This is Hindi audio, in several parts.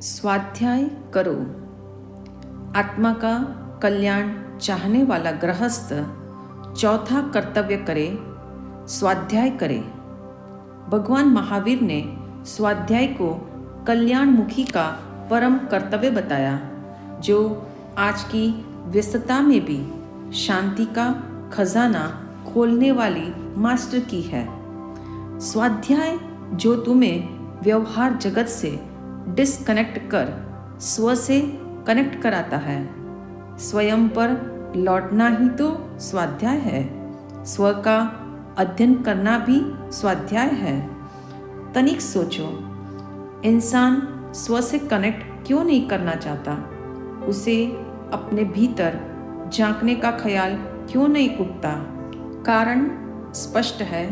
स्वाध्याय करो। आत्मा का कल्याण चाहने वाला गृहस्थ चौथा कर्तव्य करे, स्वाध्याय करे। भगवान महावीर ने स्वाध्याय को कल्याणमुखी का परम कर्तव्य बताया, जो आज की व्यस्तता में भी शांति का खजाना खोलने वाली मास्टर की है। स्वाध्याय जो तुम्हें व्यवहार जगत से डिस्कनेक्ट कर स्व से कनेक्ट कराता है। स्वयं पर लौटना ही तो स्वाध्याय है। स्व का अध्ययन करना भी स्वाध्याय है। तनिक सोचो, इंसान स्व से कनेक्ट क्यों नहीं करना चाहता? उसे अपने भीतर झांकने का ख्याल क्यों नहीं उठता? कारण स्पष्ट है,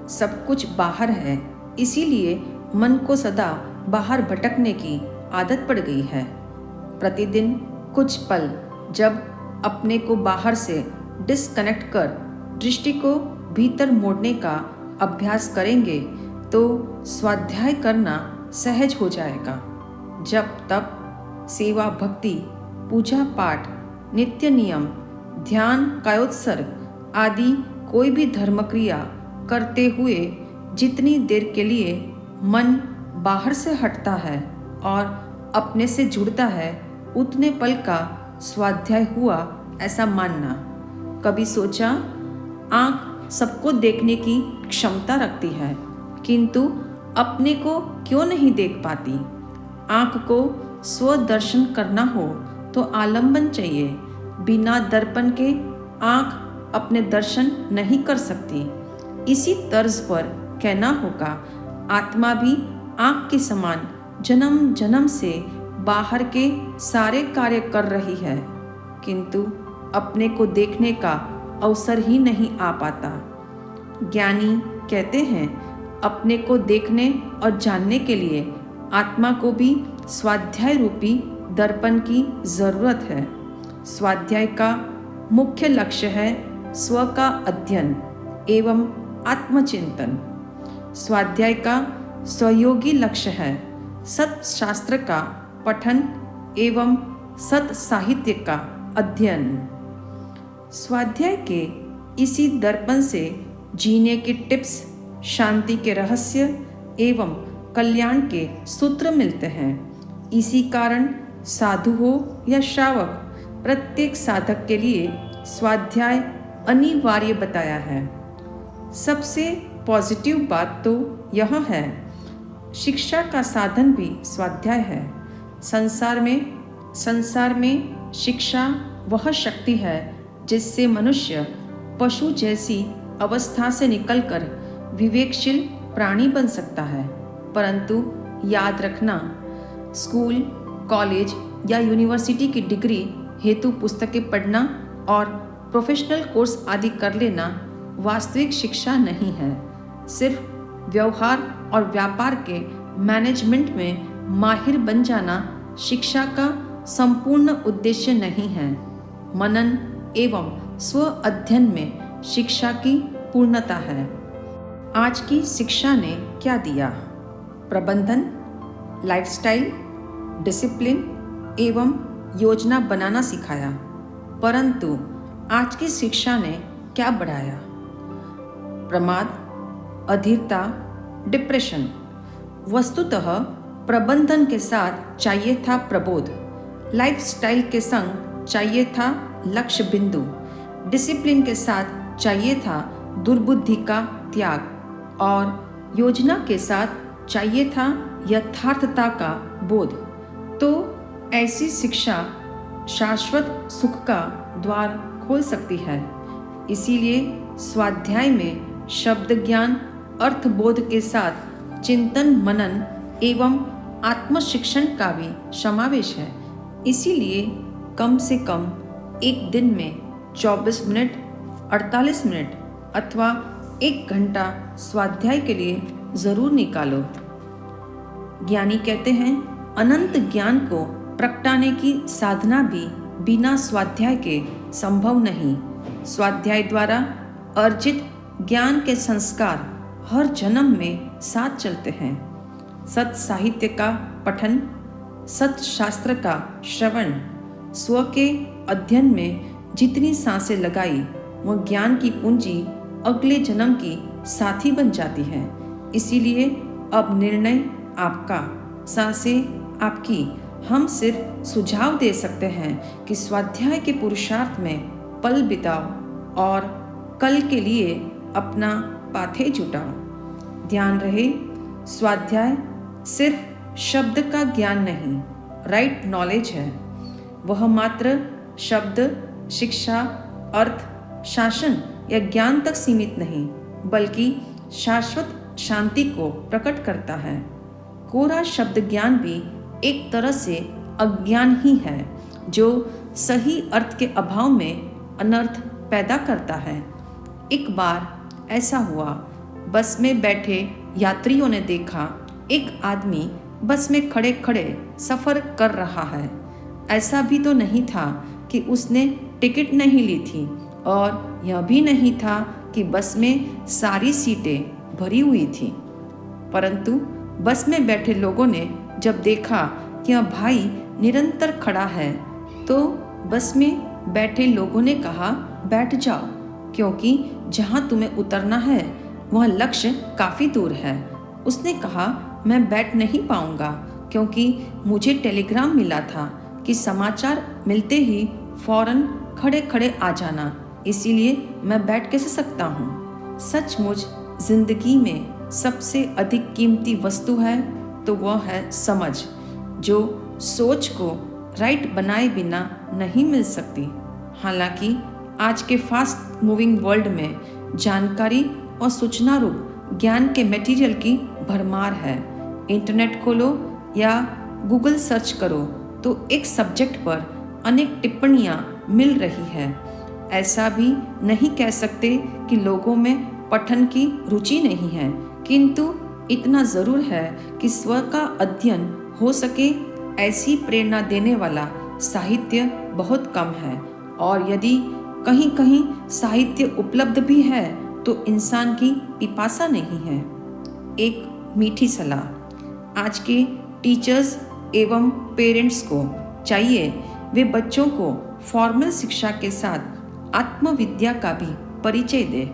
सब कुछ बाहर है। इसीलिए मन को सदा बाहर भटकने की आदत पड़ गई है। प्रतिदिन कुछ पल जब अपने को बाहर से डिस्कनेक्ट कर दृष्टि को भीतर मोड़ने का अभ्यास करेंगे तो स्वाध्याय करना सहज हो जाएगा। जब तब सेवा, भक्ति, पूजा पाठ, नित्य नियम, ध्यान, कायोत्सर्ग आदि कोई भी धर्म क्रिया करते हुए जितनी देर के लिए मन बाहर से हटता है और अपने से जुड़ता है, उतने पल का स्वाध्याय हुआ ऐसा मानना। कभी सोचा, आँख सबको देखने की क्षमता रखती है, किंतु अपने को क्यों नहीं देख पाती? आँख को स्वदर्शन करना हो तो आलंबन चाहिए। बिना दर्पण के आँख अपने दर्शन नहीं कर सकती। इसी तर्ज पर कहना होगा, आत्मा भी आँख के समान जन्म जन्म से बाहर के सारे कार्य कर रही है, किंतु अपने को देखने का अवसर ही नहीं आ पाता। ज्ञानी कहते हैं, अपने को देखने और जानने के लिए आत्मा को भी स्वाध्याय रूपी दर्पण की जरूरत है। स्वाध्याय का मुख्य लक्ष्य है स्व का अध्ययन एवं आत्मचिंतन। स्वाध्याय का सहयोगी लक्ष्य है सत शास्त्र का पठन एवं सत साहित्य का अध्ययन। स्वाध्याय के इसी दर्पण से जीने की टिप्स, शांति के रहस्य एवं कल्याण के सूत्र मिलते हैं। इसी कारण साधु हो या श्रावक, प्रत्येक साधक के लिए स्वाध्याय अनिवार्य बताया है। सबसे पॉजिटिव बात तो यह है, शिक्षा का साधन भी स्वाध्याय है। संसार में शिक्षा वह शक्ति है जिससे मनुष्य पशु जैसी अवस्था से निकलकर विवेकशील प्राणी बन सकता है। परंतु याद रखना, स्कूल, कॉलेज या यूनिवर्सिटी की डिग्री हेतु पुस्तकें पढ़ना और प्रोफेशनल कोर्स आदि कर लेना वास्तविक शिक्षा नहीं है। सिर्फ व्यवहार और व्यापार के मैनेजमेंट में माहिर बन जाना शिक्षा का संपूर्ण उद्देश्य नहीं है। मनन एवं स्व अध्ययन में शिक्षा की पूर्णता है। आज की शिक्षा ने क्या दिया? प्रबंधन, लाइफस्टाइल, डिसिप्लिन एवं योजना बनाना सिखाया। परंतु आज की शिक्षा ने क्या बढ़ाया? प्रमाद, अधीरता, डिप्रेशन। वस्तुतः प्रबंधन के साथ चाहिए था प्रबोध, लाइफस्टाइल के संग चाहिए था लक्ष्य बिंदु, डिसिप्लिन के साथ चाहिए था दुर्बुद्धि का त्याग और योजना के साथ चाहिए था यथार्थता का बोध। तो ऐसी शिक्षा शाश्वत सुख का द्वार खोल सकती है। इसीलिए स्वाध्याय में शब्द ज्ञान, अर्थबोध के साथ चिंतन, मनन एवं आत्मशिक्षण का भी समावेश है। इसीलिए कम से कम एक दिन में 24 मिनट, 48 मिनट अथवा 1 घंटा स्वाध्याय के लिए जरूर निकालो। ज्ञानी कहते हैं, अनंत ज्ञान को प्रगटाने की साधना भी बिना स्वाध्याय के संभव नहीं। स्वाध्याय द्वारा अर्जित ज्ञान के संस्कार हर जन्म में साथ चलते हैं। सत साहित्य का पठन, सत्शास्त्र का श्रवण, स्व के अध्ययन में जितनी सांसें लगाई वह ज्ञान की पूंजी अगले जन्म की साथी बन जाती है। इसीलिए अब निर्णय आपका, सांसें आपकी। हम सिर्फ सुझाव दे सकते हैं कि स्वाध्याय के पुरुषार्थ में पल बिताओ और कल के लिए अपना पाथे जुटाओ। ध्यान रहे, स्वाध्याय सिर्फ शब्द का ज्ञान नहीं, राइट नॉलेज है। वह मात्र शब्द, शिक्षा, अर्थ, शासन या ज्ञान तक सीमित नहीं, बल्कि शाश्वत शांति को प्रकट करता है। कोरा शब्द ज्ञान भी एक तरह से अज्ञान ही है, जो सही अर्थ के अभाव में अनर्थ पैदा करता है। एक बार ऐसा हुआ, बस में बैठे यात्रियों ने देखा एक आदमी बस में खड़े खड़े सफ़र कर रहा है। ऐसा भी तो नहीं था कि उसने टिकट नहीं ली थी, और यह भी नहीं था कि बस में सारी सीटें भरी हुई थी। परंतु बस में बैठे लोगों ने जब देखा कि यह भाई निरंतर खड़ा है, तो बस में बैठे लोगों ने कहा, बैठ जाओ, क्योंकि जहाँ तुम्हें उतरना है वह लक्ष्य काफ़ी दूर है। उसने कहा, मैं बैठ नहीं पाऊँगा, क्योंकि मुझे टेलीग्राम मिला था कि समाचार मिलते ही फौरन खड़े खड़े आ जाना, इसीलिए मैं बैठ कैसे सकता हूँ। सचमुच जिंदगी में सबसे अधिक कीमती वस्तु है तो वह है समझ, जो सोच को राइट बनाए बिना नहीं मिल सकती। हालांकि आज के फास्ट मूविंग वर्ल्ड में जानकारी और सूचना रूप ज्ञान के मटेरियल की भरमार है। इंटरनेट खोलो या गूगल सर्च करो तो एक सब्जेक्ट पर अनेक टिप्पणियाँ मिल रही है। ऐसा भी नहीं कह सकते कि लोगों में पठन की रुचि नहीं है, किंतु इतना ज़रूर है कि स्व का अध्ययन हो सके ऐसी प्रेरणा देने वाला साहित्य बहुत कम है, और यदि कहीं कहीं साहित्य उपलब्ध भी है तो इंसान की पिपासा नहीं है। एक मीठी सलाह, आज के टीचर्स एवं पेरेंट्स को चाहिए वे बच्चों को फॉर्मल शिक्षा के साथ आत्मविद्या का भी परिचय दे,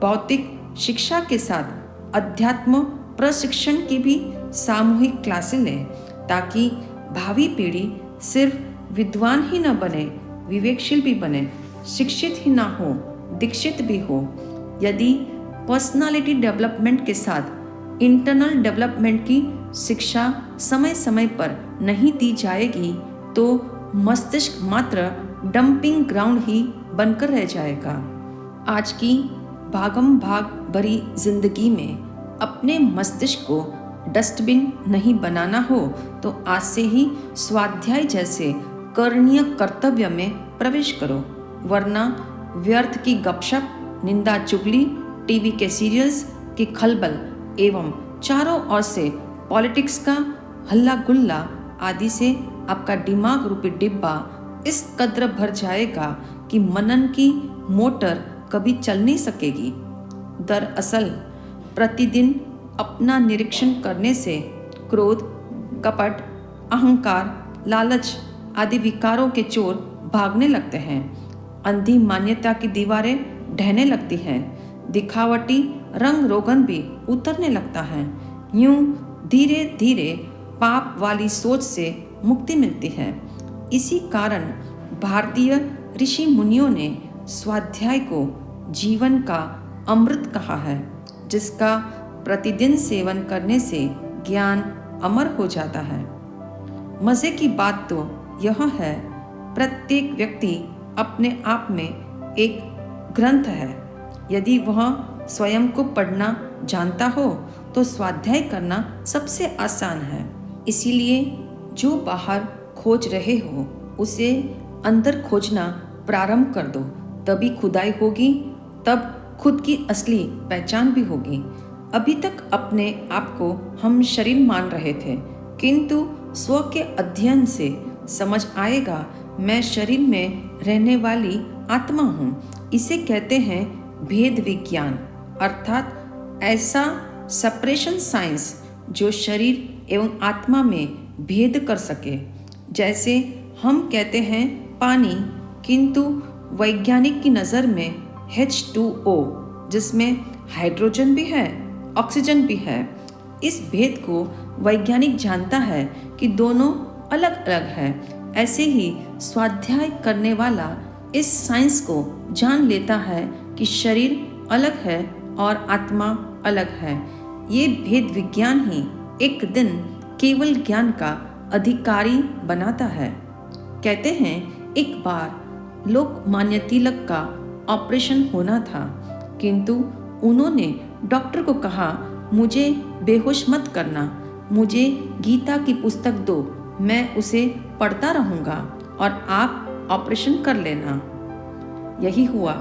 भौतिक शिक्षा के साथ अध्यात्म प्रशिक्षण की भी सामूहिक क्लासें लें, ताकि भावी पीढ़ी सिर्फ विद्वान ही न बने, विवेकशील भी बने, शिक्षित ही ना हो, दीक्षित भी हो। यदि पर्सनालिटी डेवलपमेंट के साथ इंटरनल डेवलपमेंट की शिक्षा समय समय पर नहीं दी जाएगी तो मस्तिष्क मात्र डंपिंग ग्राउंड ही बनकर रह जाएगा। आज की भागम भाग भरी जिंदगी में अपने मस्तिष्क को डस्टबिन नहीं बनाना हो तो आज से ही स्वाध्याय जैसे करणीय कर्तव्य में प्रवेश करो, वरना व्यर्थ की गपशप, निंदा चुगली, टीवी के सीरियल्स की खलबल एवं चारों ओर से पॉलिटिक्स का हल्ला गुल्ला आदि से आपका दिमाग रूपी डिब्बा इस कद्र भर जाएगा कि मनन की मोटर कभी चल नहीं सकेगी। दरअसल प्रतिदिन अपना निरीक्षण करने से क्रोध, कपट, अहंकार, लालच आदि विकारों के चोर भागने लगते हैं। अंधी मान्यता की दीवारें ढहने लगती हैं, दिखावटी रंग रोगन भी उतरने लगता है। यूं धीरे धीरे पाप वाली सोच से मुक्ति मिलती है। इसी कारण भारतीय ऋषि मुनियों ने स्वाध्याय को जीवन का अमृत कहा है, जिसका प्रतिदिन सेवन करने से ज्ञान अमर हो जाता है। मज़े की बात तो यह है, प्रत्येक व्यक्ति अपने आप में एक ग्रंथ है। यदि वह स्वयं को पढ़ना जानता हो तो स्वाध्याय करना सबसे आसान है। इसीलिए जो बाहर खोज रहे हो उसे अंदर खोजना प्रारंभ कर दो, तभी खुदाई होगी, तब खुद की असली पहचान भी होगी। अभी तक अपने आप को हम शरीर मान रहे थे, किंतु स्व के अध्ययन से समझ आएगा मैं शरीर में रहने वाली आत्मा हूँ। इसे कहते हैं भेद विज्ञान, अर्थात ऐसा सेपरेशन साइंस जो शरीर एवं आत्मा में भेद कर सके। जैसे हम कहते हैं पानी, किंतु वैज्ञानिक की नज़र में H2O, जिसमें हाइड्रोजन भी है, ऑक्सीजन भी है, इस भेद को वैज्ञानिक जानता है कि दोनों अलग अलग है। ऐसे ही स्वाध्याय करने वाला इस साइंस को जान लेता है कि शरीर अलग है और आत्मा अलग है। ये भेद विज्ञान ही एक दिन केवल ज्ञान का अधिकारी बनाता है। कहते हैं एक बार लोकमान्य तिलक का ऑपरेशन होना था, किंतु उन्होंने डॉक्टर को कहा, मुझे बेहोश मत करना, मुझे गीता की पुस्तक दो, मैं उसे पढ़ता रहूँगा और आप ऑपरेशन कर लेना। यही हुआ।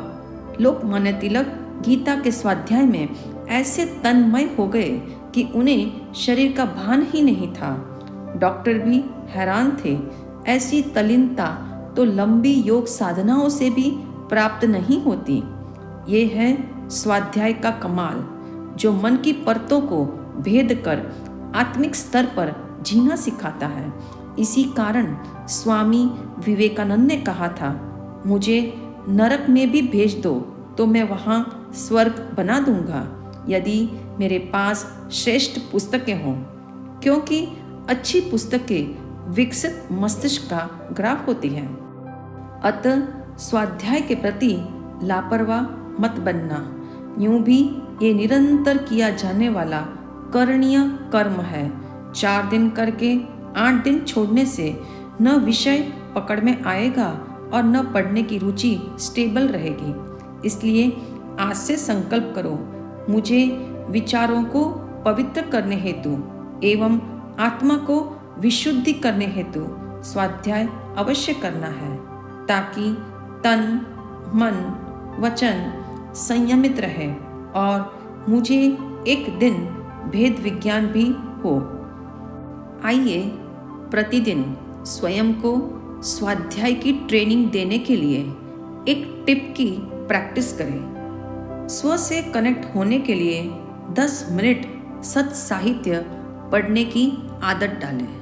लोकमान्य तिलक गीता के स्वाध्याय में ऐसे तन्मय हो गए कि उन्हें शरीर का भान ही नहीं था। डॉक्टर भी हैरान थे। ऐसी तल्लीनता तो लंबी योग साधनाओं से भी प्राप्त नहीं होती। ये है स्वाध्याय का कमाल, जो मन की परतों को भेद कर आत्मिक स्तर पर जीना सिखाता है। इसी कारण स्वामी विवेकानंद ने कहा था, मुझे नरक में भी भेज दो तो मैं वहाँ स्वर्ग बना दूंगा, यदि मेरे पास श्रेष्ठ पुस्तकें हों, क्योंकि अच्छी पुस्तकें विकसित मस्तिष्क का ग्राफ होती हैं। अतः स्वाध्याय के प्रति लापरवाह मत बनना। यूं भी ये निरंतर किया जाने वाला करणीय कर्म है। 4 दिन करके 8 दिन छोड़ने से न विषय पकड़ में आएगा और न पढ़ने की रुचि स्टेबल रहेगी। इसलिए आज से संकल्प करो, मुझे विचारों को पवित्र करने हेतु एवं आत्मा को विशुद्धि करने हेतु स्वाध्याय अवश्य करना है, ताकि तन, मन, वचन संयमित रहे और मुझे एक दिन भेद विज्ञान भी हो। आइए प्रतिदिन स्वयं को स्वाध्याय की ट्रेनिंग देने के लिए एक टिप की प्रैक्टिस करें। स्व से कनेक्ट होने के लिए 10 मिनट सत् साहित्य पढ़ने की आदत डालें।